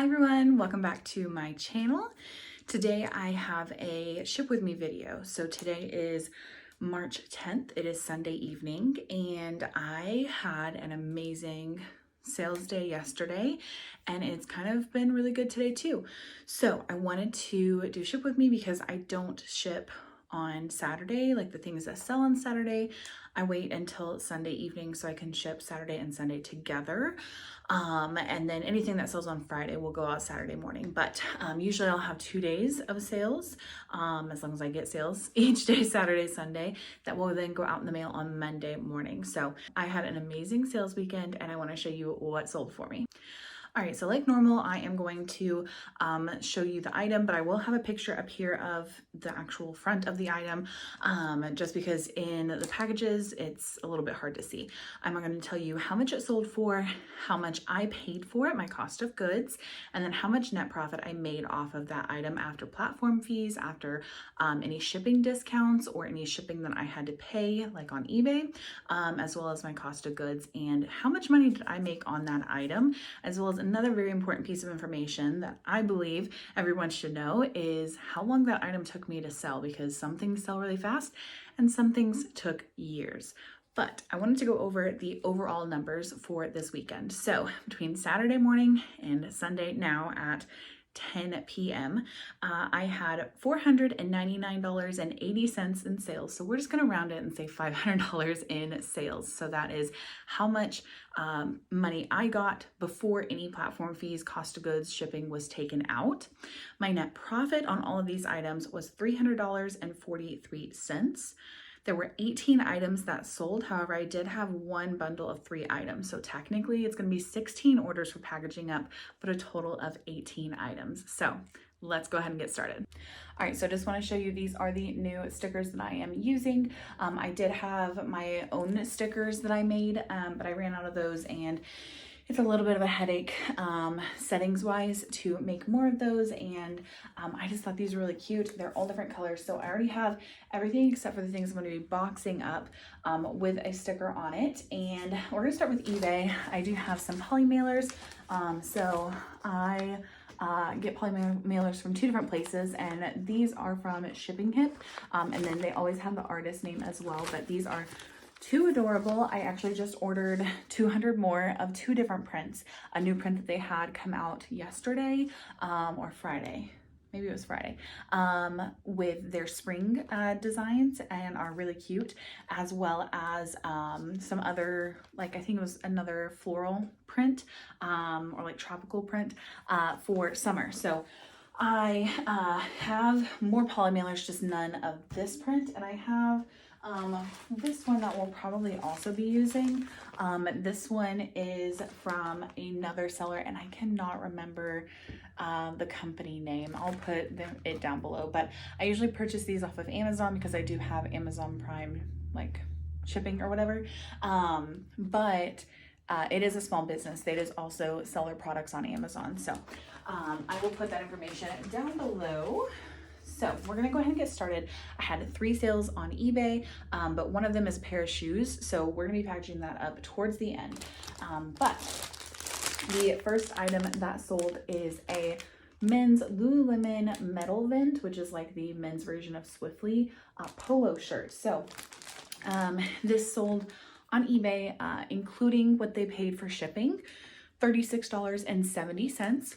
Hi everyone, welcome back to my channel. Today I have a ship with me video. So today is March 10th. It is Sunday evening and I had an amazing sales day yesterday and it's kind of been really good today too. So I wanted to do ship with me because I don't ship on Saturday, like the things that sell on Saturday. I wait until Sunday evening so I can ship Saturday and Sunday together. And then anything that sells on Friday will go out Saturday morning. But usually I'll have 2 days of sales, as long as I get sales each day, Saturday, Sunday, that will then go out in the mail on Monday morning. So I had an amazing sales weekend and I want to show you what sold for me. All right, so like normal, I am going to show you the item, but I will have a picture up here of the actual front of the item, just because in the packages, it's a little bit hard to see. I'm going to tell you how much it sold for, how much I paid for it, my cost of goods, and then how much net profit I made off of that item after platform fees, after any shipping discounts or any shipping that I had to pay, like on eBay, as well as my cost of goods and how much money did I make on that item, as well as another very important piece of information that I believe everyone should know is how long that item took me to sell, because some things sell really fast and some things took years. But I wanted to go over the overall numbers for this weekend. So between Saturday morning and Sunday now at 10 p.m. I had $499.80 in sales. So we're just going to round it and say $500 in sales. So that is how much money I got before any platform fees, cost of goods, shipping was taken out. My net profit on all of these items was $300.43. There were 18 items that sold. However, I did have one bundle of 3 items. So technically it's going to be 16 orders for packaging up, but a total of 18 items. So let's go ahead and get started. All right, so I just want to show you, these are the new stickers that I am using. I did have my own stickers that I made, but I ran out of those and it's a little bit of a headache settings wise to make more of those, and I just thought these were really cute. They're all different colors, so I already have everything except for the things I'm going to be boxing up with a sticker on it. And we're going to start with eBay. I do have some poly mailers, so I get poly mailers from 2 different places, and these are from Shipping Hip, and then they always have the artist name as well, but these are too adorable. I actually just ordered 200 more of 2 different prints. A new print that they had come out yesterday or Friday. Maybe it was Friday, with their spring designs, and are really cute, as well as some other, like I think it was another floral print or like tropical print for summer. So I have more poly mailers, just none of this print, and I have this one that we'll probably also be using. This one is from another seller and I cannot remember the company name. I'll put it down below, but I usually purchase these off of Amazon because I do have Amazon Prime like shipping or whatever. But it is a small business. They just also sell their products on Amazon. So I will put that information down below. So we're gonna go ahead and get started. I had 3 sales on eBay, but one of them is a pair of shoes. So we're gonna be packaging that up towards the end. But the first item that sold is a men's Lululemon metal vent, which is like the men's version of Swiftly polo shirt. So this sold on eBay, including what they paid for shipping, $36.70.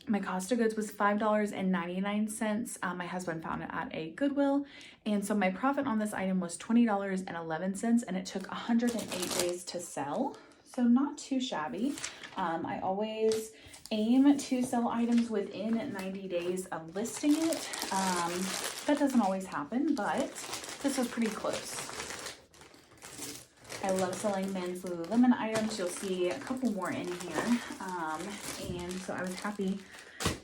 My cost of goods was $5.99. My husband found it at a Goodwill. And so my profit on this item was $20.11, and it took 108 days to sell. So not too shabby. I always aim to sell items within 90 days of listing it. That doesn't always happen, but this was pretty close. I love selling men's Lululemon items. You'll see a couple more in here. And so I was happy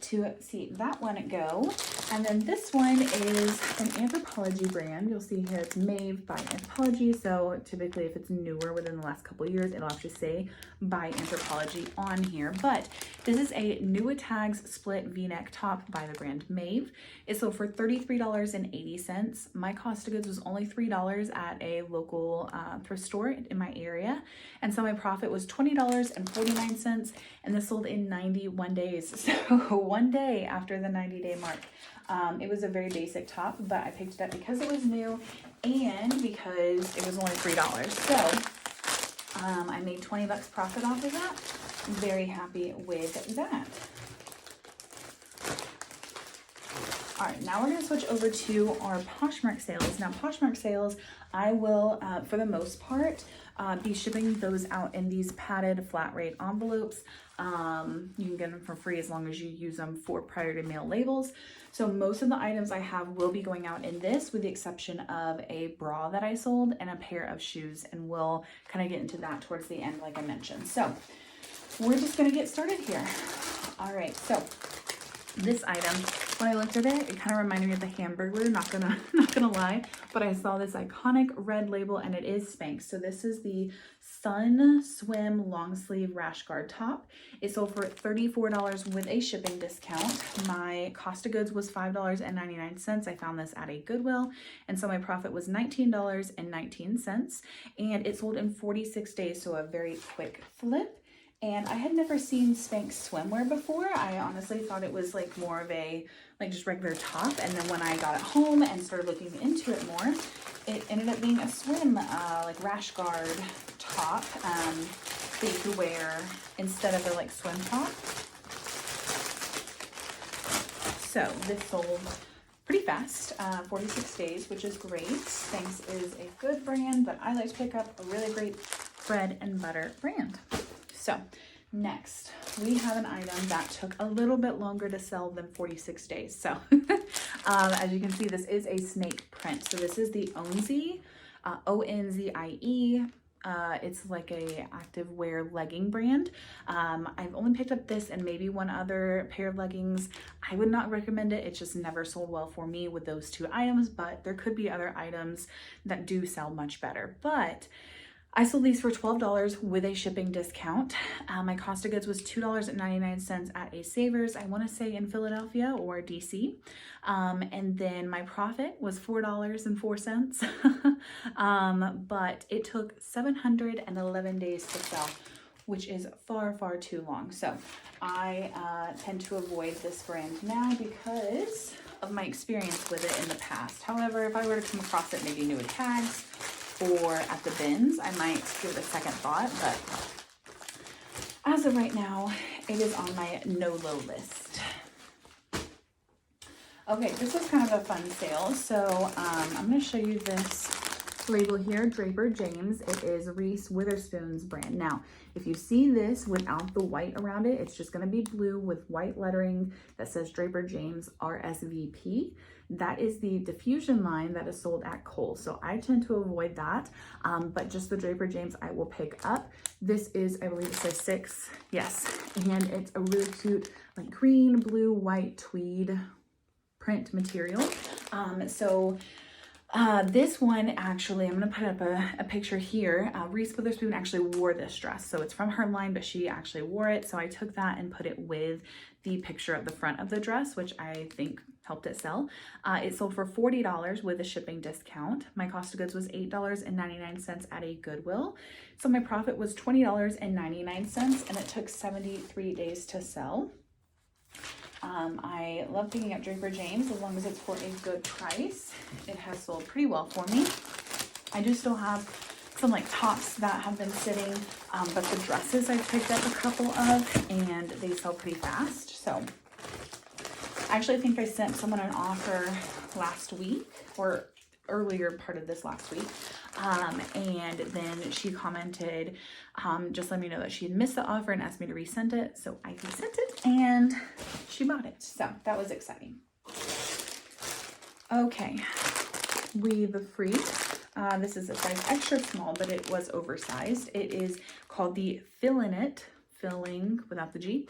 to see that one go. And then this one is an Anthropologie brand. You'll see here it's made by Anthropologie. So typically if it's newer within the last couple of years, it'll actually say by Anthropologie on here. But this is a New Tags split V-neck top by the brand Maeve. It sold for $33.80. My cost of goods was only $3 at a local thrift store in my area. And so my profit was $20.49, and this sold in 91 days. So one day after the 90-day mark. It was a very basic top, but I picked it up because it was new and because it was only $3. So I made 20 bucks profit off of that. I'm very happy with that. All right, now we're going to switch over to our Poshmark sales. Now, Poshmark sales, I will, for the most part, be shipping those out in these padded flat rate envelopes. You can get them for free as long as you use them for priority mail labels. So most of the items I have will be going out in this, with the exception of a bra that I sold and a pair of shoes, and we'll kind of get into that towards the end, like I mentioned. So we're just going to get started here. All right, so this item, when I looked at it, it kind of reminded me of the Hamburglar, not gonna lie, but I saw this iconic red label, and it is Spanx. So this is the Sun Swim long sleeve rash guard top. It sold for $34 with a shipping discount. My cost of goods was $5.99. I found this at a Goodwill, and so my profit was $19.19, and it sold in 46 days, so a very quick flip. And I had never seen Spanx swimwear before. I honestly thought it was like more of a, like just regular top. And then when I got it home and started looking into it more, it ended up being a swim, like rash guard top that you could wear instead of a like swim top. So this sold pretty fast, 46 days, which is great. Spanx is a good brand, but I like to pick up a really great bread and butter brand. So next, we have an item that took a little bit longer to sell than 46 days. So as you can see, this is a snake print. So this is the Onzie, O-N-Z-I-E. It's like a activewear legging brand. I've only picked up this and maybe one other pair of leggings. I would not recommend it. It just never sold well for me with those two items, but there could be other items that do sell much better. But I sold these for $12 with a shipping discount. My cost of goods was $2.99 at a Savers, I want to say in Philadelphia or DC. And then my profit was $4.04. But it took 711 days to sell, which is far, far too long. So I tend to avoid this brand now because of my experience with it in the past. However, if I were to come across it maybe new with tags or at the bins, I might give it a second thought, but as of right now, it is on my no-low list. Okay, this was kind of a fun sale. So I'm going to show you this label here, Draper James. It is Reese Witherspoon's brand. Now, if you see this without the white around it, it's just going to be blue with white lettering that says Draper James RSVP. That is the diffusion line that is sold at Kohl's. So I tend to avoid that, but just the Draper James I will pick up. This is, I believe it says 6, yes, and it's a really cute like green, blue, white tweed print material. This one actually, I'm going to put up a picture here. Reese Witherspoon actually wore this dress. So it's from her line, but she actually wore it. So I took that and put it with the picture at the front of the dress, which I think helped it sell. It sold for $40 with a shipping discount. My cost of goods was $8.99 at a Goodwill. So my profit was $20.99, and it took 73 days to sell. I love picking up Draper James as long as it's for a good price. It has sold pretty well for me. I do still have some like tops that have been sitting, but the dresses I've picked up a couple of, and they sell pretty fast. So I actually think I sent someone an offer last week or earlier part of this last week. And then she commented, just let me know that she had missed the offer and asked me to resend it. So I resent it and she bought it. So that was exciting. Okay, Weave Free. This is a size extra small, but it was oversized. It is called the Fill In It filling without the G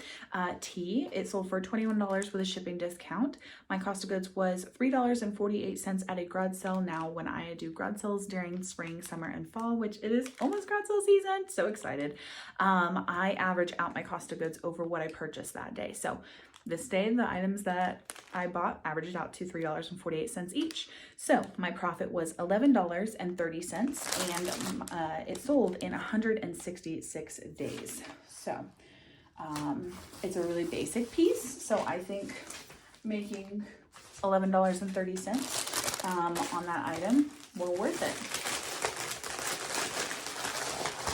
tea. It sold for $21 with a shipping discount. My cost of goods was $3.48 at a garage sale. Now when I do garage sales during spring, summer, and fall, which it is almost garage sale season, so excited, I average out my cost of goods over what I purchased that day. So this day, the items that I bought averaged out to $3.48 each. So my profit was $11.30, and it sold in 166 days. So it's a really basic piece. So I think making $11.30 on that item were worth it.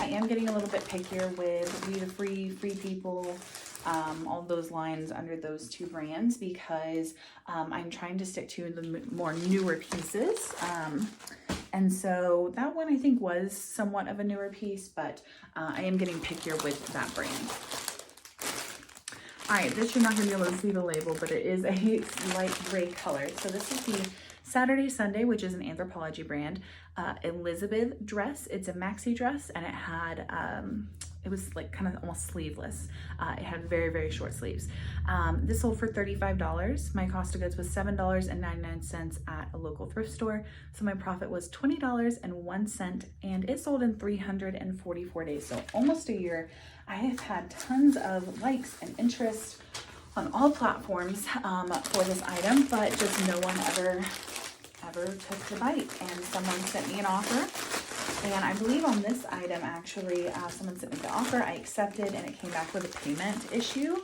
I am getting a little bit pickier with Be the Free People, all those lines under those two brands, because I'm trying to stick to the more newer pieces. And so that one I think was somewhat of a newer piece, but I am getting pickier with that brand. All right, this you're not gonna be able to see the label, but it is a light gray color. So this is the Saturday Sunday, which is an Anthropologie brand, Elizabeth dress. It's a maxi dress, and it had, it was like kind of almost sleeveless. It had very, very short sleeves. This sold for $35. My cost of goods was $7.99 at a local thrift store. So my profit was $20.01, and it sold in 344 days. So almost a year. I have had tons of likes and interest on all platforms for this item, but just no one ever took the bite. And someone sent me an offer. And I believe on this item, actually, someone sent me the offer. I accepted, and it came back with a payment issue.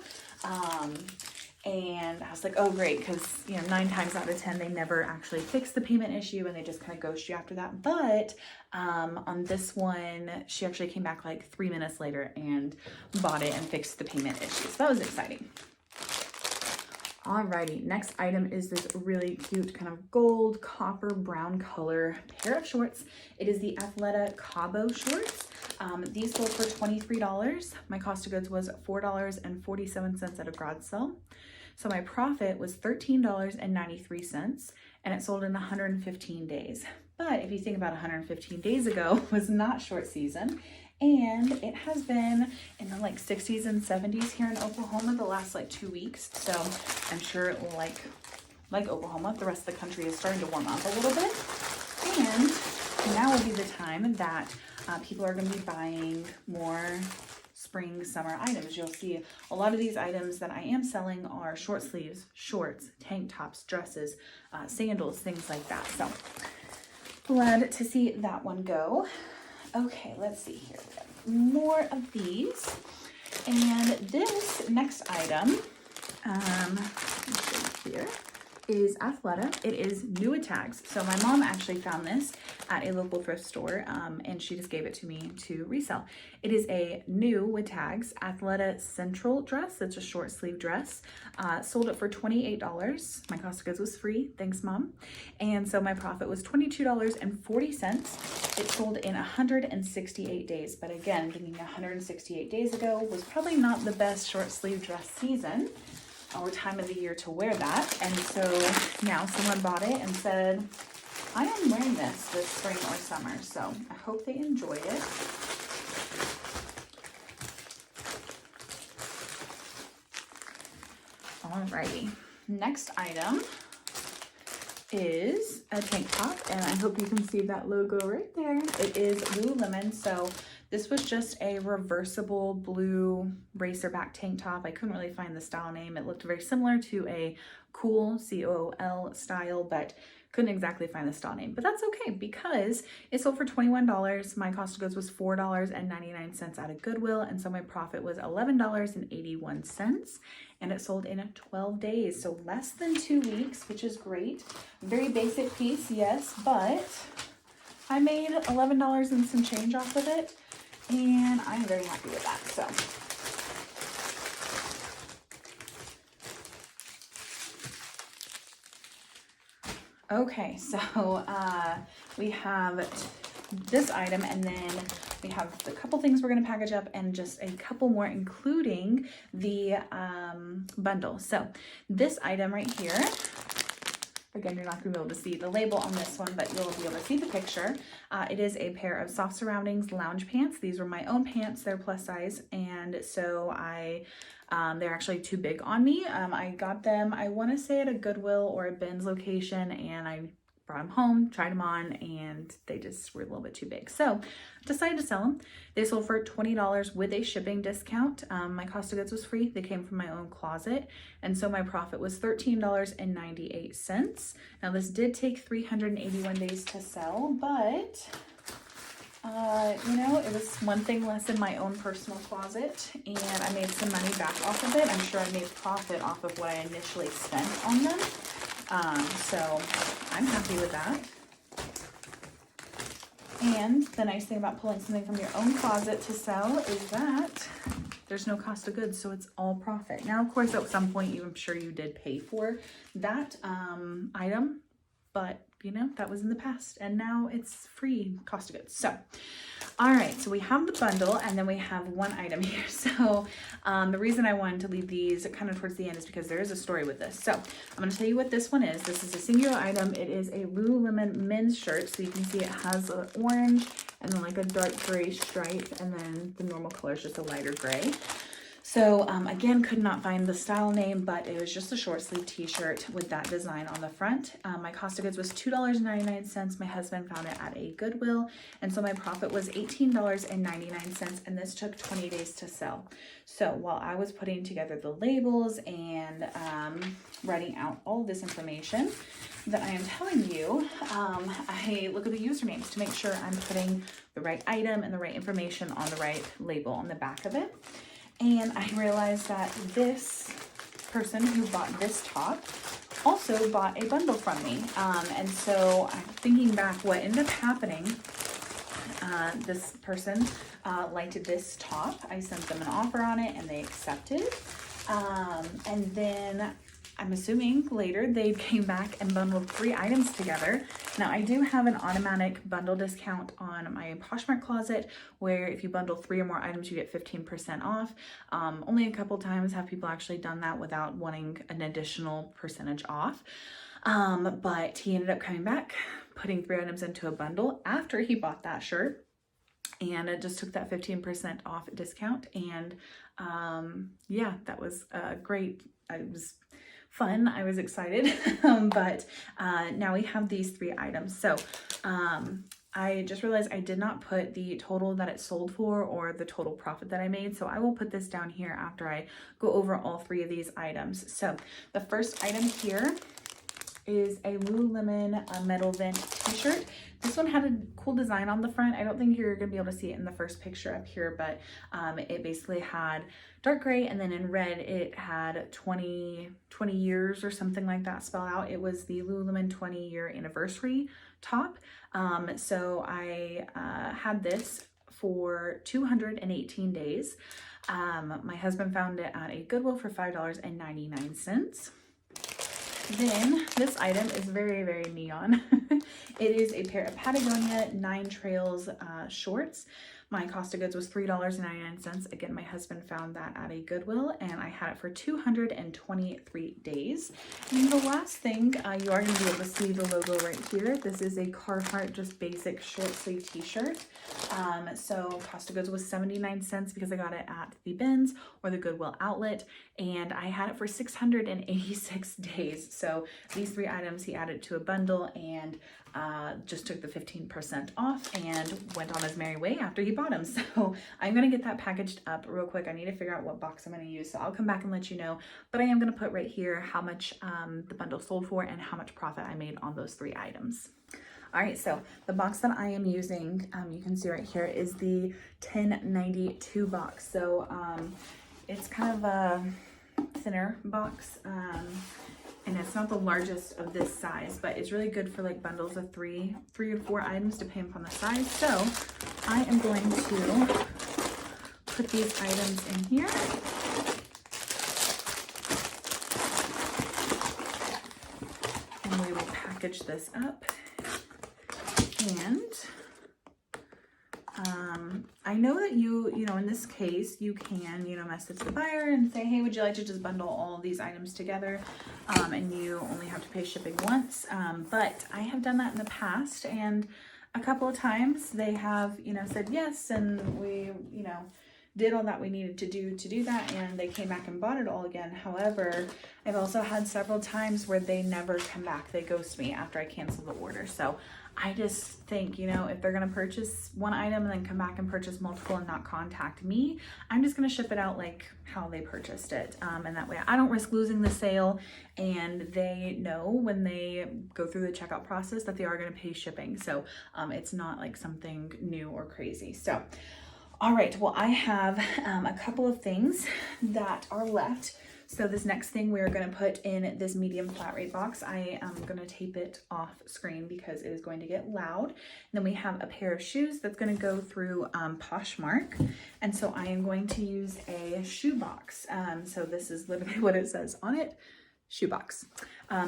And I was like, oh, great, because, 9 times out of 10, they never actually fix the payment issue, and they just kind of ghost you after that. But on this one, she actually came back like 3 minutes later and bought it and fixed the payment issue. So that was exciting. Alrighty, next item is this really cute kind of gold, copper, brown color pair of shorts. It is the Athleta Cabo shorts. These sold for $23. My cost of goods was $4.47 at a garage sale. So my profit was $13.93, and it sold in 115 days. But if you think about 115 days ago, was not short season. And it has been in the like 60s and 70s here in Oklahoma the last like 2 weeks. So I'm sure like Oklahoma, the rest of the country is starting to warm up a little bit. And now would be the time that people are going to be buying more spring, summer items. You'll see a lot of these items that I am selling are short sleeves, shorts, tank tops, dresses, sandals, things like that. So glad to see that one go. Okay, let's see here. We have more of these. And this next item, here, is Athleta. It is new with tags. So my mom actually found this at a local thrift store, and she just gave it to me to resell. It is a new with tags Athleta Central dress. It's a short sleeve dress. Sold it for $28. My cost of goods was free. Thanks, Mom. And so my profit was $22.40. It sold in 168 days. But again, thinking 168 days ago was probably not the best short sleeve dress season or time of the year to wear that. And so now someone bought it and said, I am wearing this spring or summer. So I hope they enjoyed it. Alrighty, next item is a tank top, and I hope you can see that logo right there. It is Lululemon. So this was just a reversible blue racerback tank top. I couldn't really find the style name. It looked very similar to a cool COOL style, but couldn't exactly find the style name. But that's okay, because it sold for $21. My cost of goods was $4.99 at a Goodwill, and so my profit was $11.81. And it sold in 12 days, so less than 2 weeks, which is great. Very basic piece, yes, but I made $11 and some change off of it, and I'm very happy with that. So okay, so we have this item, and then we have a couple things we're going to package up, and just a couple more, including the bundle. So this item right here Again, you're not going to be able to see the label on this one, but you'll be able to see the picture. It is a pair of soft surroundings lounge pants. These were my own pants. They're plus size, and so they're actually too big on me. I got them, I want to say, at a Goodwill or a Ben's location, and I brought them home, tried them on, and they just were a little bit too big. So decided to sell them. They sold for $20 with a shipping discount. My cost of goods was free. They came from my own closet. And so my profit was $13.98. Now this did take 381 days to sell, but you know, it was one thing less in my own personal closet, and I made some money back off of it. I'm sure I made profit off of what I initially spent on them. So I'm happy with that. And the nice thing about pulling something from your own closet to sell is that there's no cost of goods, so it's all profit. Now, of course, at some point, I'm sure you did pay for that item, but you know, that was in the past, and now it's free cost of goods. So, all right, so we have the bundle, and then we have one item here. So the reason I wanted to leave these kind of towards the end is because there is a story with this. So I'm going to tell you what this one is. This is a singular item. It is a Lululemon men's shirt. So you can see it has an orange and then like a dark gray stripe, and then the normal color is just a lighter gray. So again, could not find the style name, but it was just a short sleeve t-shirt with that design on the front. My cost of goods was $2.99. My husband found it at a Goodwill, and so my profit was $18.99, and this took 20 days to sell. So while I was putting together the labels and writing out all of this information that I am telling you, I look at the usernames to make sure I'm putting the right item and the right information on the right label on the back of it. And I realized that this person who bought this top also bought a bundle from me. And so I'm thinking back, what ended up happening, this person liked this top. I sent them an offer on it and they accepted. And then I'm assuming later they came back and bundled 3 items together. Now I do have an automatic bundle discount on my Poshmark closet where if you bundle 3 or more items, you get 15% off. Only a couple times have people actually done that without wanting an additional percentage off. But he ended up coming back, putting 3 items into a bundle after he bought that shirt. And it just took that 15% off discount. And yeah, that was great. It was fun. I was excited. But now we have these 3 items. So I just realized I did not put the total that it sold for or the total profit that I made. So I will put this down here after I go over all 3 of these items. So the first item here is a Lululemon metal vent t-shirt. This one had a cool design on the front. I don't think you're gonna be able to see it in the first picture up here, but it basically had dark gray, and then in red it had 20 years or something like that spelled out. It was the Lululemon 20-year anniversary top. So I had this for 218 days. My husband found it at a Goodwill for $5.99. Then this item is very, very neon. It is a pair of Patagonia 9 Trails shorts. My cost of goods was $3.99. Again, my husband found that at a Goodwill, and I had it for 223 days. And the last thing, you are going to be able to see the logo right here. This is a Carhartt just basic short sleeve t-shirt. So cost of goods was 79 cents because I got it at the Ben's or the Goodwill outlet, and I had it for 686 days. So these 3 items he added to a bundle and just took the 15% off and went on his merry way after he bought them. So I'm going to get that packaged up real quick. I need to figure out what box I'm going to use. So I'll come back and let you know, but I am going to put right here how much the bundle sold for and how much profit I made on those 3 items. All right, so the box that I am using, you can see right here, is the 1092 box. So it's kind of a thinner box. And it's not the largest of this size, but it's really good for like bundles of 3 or 4 items depending upon the size. So I am going to put these items in here. And we will package this up. And I know that you know, in this case, you can, you know, message the buyer and say, hey, would you like to just bundle all these items together? And you only have to pay shipping once. But I have done that in the past, and a couple of times they have, you know, said yes, and we, you know, did all that we needed to do that, and they came back and bought it all again. However, I've also had several times where they never come back. They ghost me after I cancel the order. So I just think, you know, if they're going to purchase one item and then come back and purchase multiple and not contact me, I'm just going to ship it out like how they purchased it. And that way I don't risk losing the sale, and they know when they go through the checkout process that they are going to pay shipping. So it's not like something new or crazy. So all right, well, I have a couple of things that are left. So this next thing we're going to put in this medium flat rate box. I am going to tape it off screen because it is going to get loud. And then we have a pair of shoes that's going to go through Poshmark. And so I am going to use a shoe box. So this is literally what it says on it. Shoebox.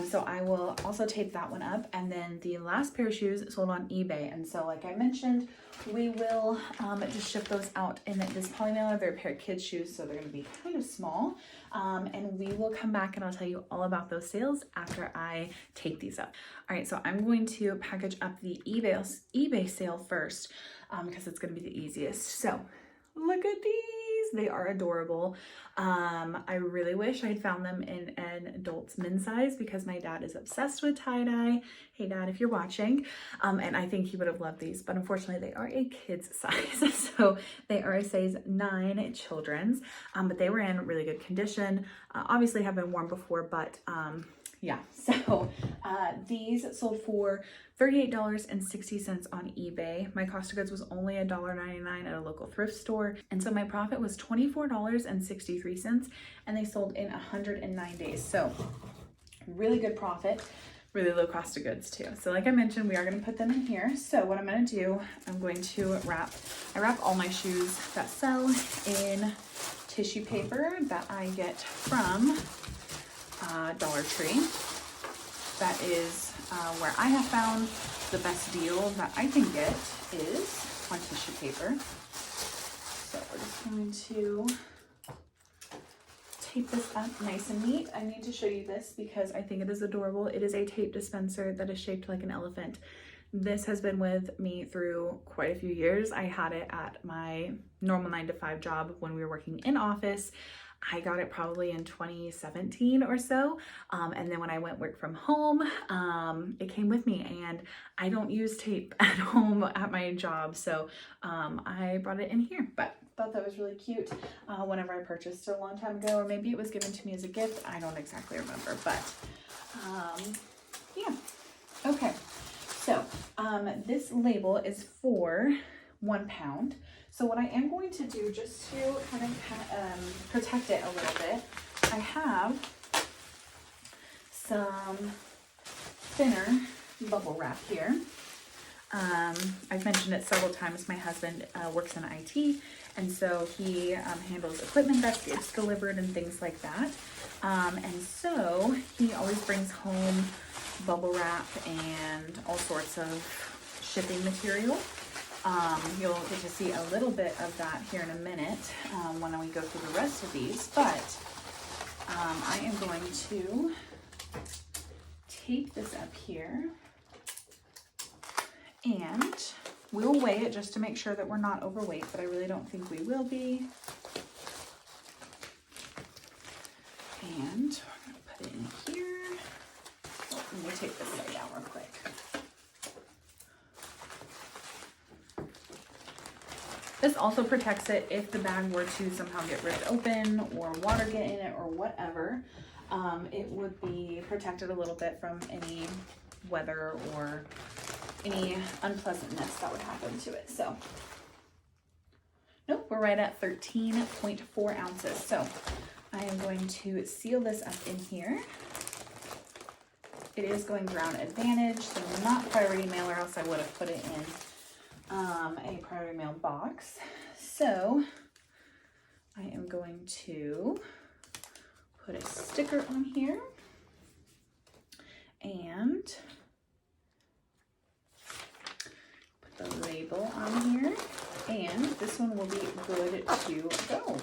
So I will also tape that one up. And then the last pair of shoes sold on eBay. And so like I mentioned, we will just ship those out in this poly mailer. They're a pair of kids shoes, so they're going to be kind of small. And we will come back and I'll tell you all about those sales after I tape these up. All right, so I'm going to package up the eBay sale first because it's going to be the easiest. So look at these. They are adorable. I really wish I'd found them in an adult's men's size because my dad is obsessed with tie-dye. Hey dad, if you're watching. And I think he would have loved these, but unfortunately they are a kid's size. So they are a size 9 children's, but they were in really good condition. Obviously have been worn before, but yeah, so these sold for $38.60 on eBay. My cost of goods was only $1.99 at a local thrift store. And so my profit was $24.63, and they sold in 109 days. So really good profit, really low cost of goods too. So like I mentioned, we are going to put them in here. So what I'm going to do, I'm going to wrap all my shoes that sell in tissue paper that I get from Dollar Tree. That is where I have found the best deal that I can get is on tissue paper. So we're just going to tape this up nice and neat. I need to show you this because I think it is adorable. It is a tape dispenser that is shaped like an elephant. This has been with me through quite a few years. I had it at my normal 9-to-5 job when we were working in office. I got it probably in 2017 or so. And then when I went work from home, it came with me, and I don't use tape at home at my job. So I brought it in here, but thought that was really cute whenever I purchased it a long time ago, or maybe it was given to me as a gift. I don't exactly remember, but yeah. Okay. So this label is for 1 pound. So what I am going to do, just to kind of protect it a little bit, I have some thinner bubble wrap here. I've mentioned it several times. My husband works in IT, and so he handles equipment that gets delivered and things like that. And so he always brings home bubble wrap and all sorts of shipping material. You'll get to see a little bit of that here in a minute when we go through the rest of these, but I am going to tape this up here, and we'll weigh it just to make sure that we're not overweight, but I really don't think we will be. And we're going to put it in here. Oh, let me take this side down real quick. This also protects it if the bag were to somehow get ripped open or water get in it or whatever. It would be protected a little bit from any weather or any unpleasantness that would happen to it. So, nope, we're right at 13.4 ounces. So I am going to seal this up in here. It is going Ground Advantage, so not priority mail, or else I would have put it in a priority mail box. So I am going to put a sticker on here and put the label on here. And this one will be good to go.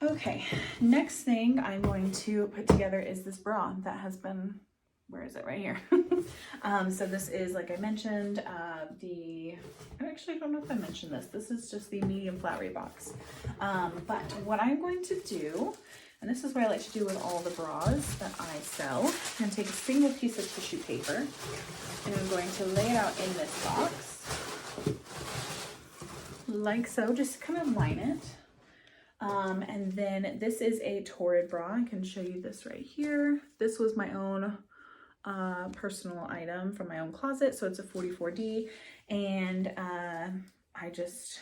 Okay, next thing I'm going to put together is this bra that has been, where is it? Right here. So this is, like I mentioned, I actually don't know if I mentioned this. This is just the medium flat box. But what I'm going to do, and this is what I like to do with all the bras that I sell, I'm going to take a single piece of tissue paper and I'm going to lay it out in this box like so, just kind of line it. And then this is a Torrid bra. I can show you this right here. This was my own personal item from my own closet. So it's a 44D, and I just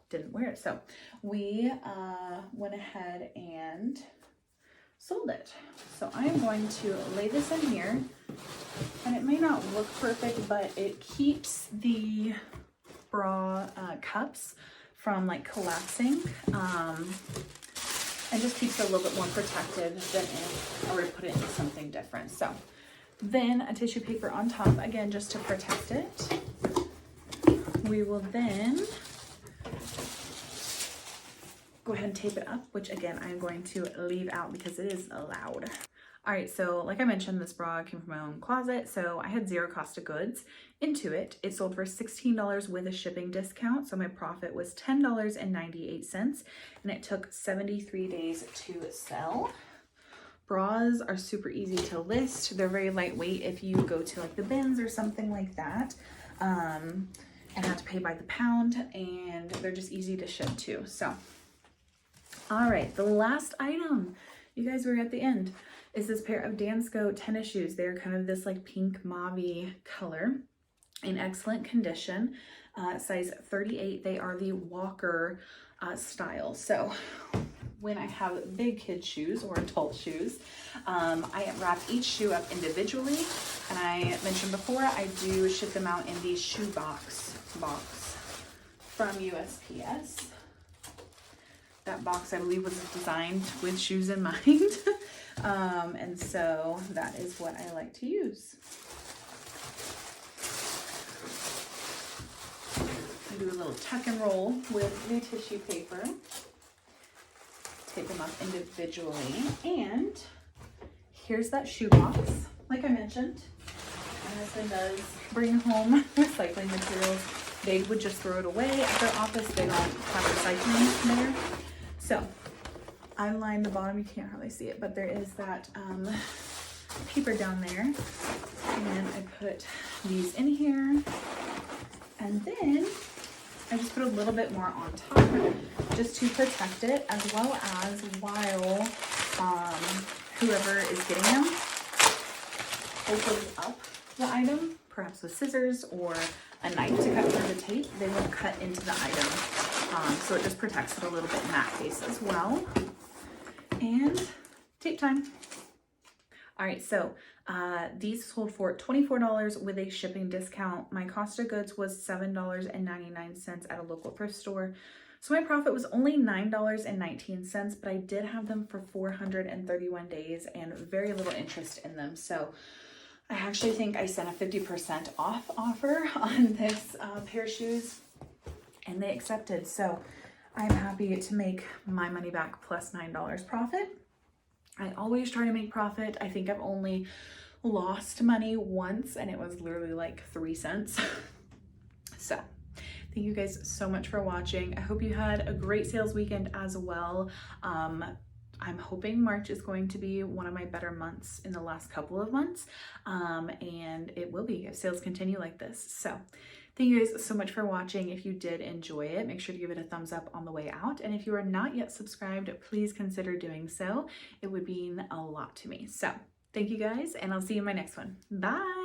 didn't wear it. So we went ahead and sold it. So I am going to lay this in here, and it may not look perfect, but it keeps the bra cups from like collapsing, and just keeps it a little bit more protected than if I were to put it into something different. So then a tissue paper on top, again, just to protect it. We will then go ahead and tape it up, which again, I'm going to leave out because it is loud. All right, so like I mentioned, this bra came from my own closet, so I had zero cost of goods into it. It sold for $16 with a shipping discount, so my profit was $10.98, and it took 73 days to sell. Bras are super easy to list. They're very lightweight if you go to like the bins or something like that, and have to pay by the pound, and they're just easy to ship too. So, all right, the last item, you guys were at the end, is this pair of Dansko tennis shoes. They're kind of this like pink mauve color, in excellent condition, size 38. They are the walker style. So when I have big kid shoes or adult shoes, I wrap each shoe up individually. And I mentioned before, I do ship them out in the shoe box from USPS. That box, I believe, was designed with shoes in mind. And so that is what I like to use. I do a little tuck and roll with the tissue paper. Tape them up individually. And here's that shoe box. Like I mentioned, my husband does bring home recycling materials. They would just throw it away at their office. They don't have recycling there. So I lined the bottom, you can't hardly see it, but there is that paper down there. And I put these in here. And then I just put a little bit more on top just to protect it, as well as while whoever is getting them opens up the item, perhaps with scissors or a knife to cut through the tape, they won't cut into the item. So it just protects it a little bit in that case as well. And tape time. All right, so these sold for $24 with a shipping discount. My cost of goods was $7.99 at a local thrift store. So my profit was only $9.19, but I did have them for 431 days and very little interest in them. So I actually think I sent a 50% off offer on this pair of shoes, and they accepted. So I'm happy to make my money back plus $9 profit. I always try to make profit. I think I've only lost money once, and it was literally like 3 cents. So thank you guys so much for watching. I hope you had a great sales weekend as well. I'm hoping March is going to be one of my better months in the last couple of months, and it will be if sales continue like this. So thank you guys so much for watching. If you did enjoy it, make sure to give it a thumbs up on the way out. And if you are not yet subscribed, please consider doing so. It would mean a lot to me. So thank you guys, and I'll see you in my next one. Bye.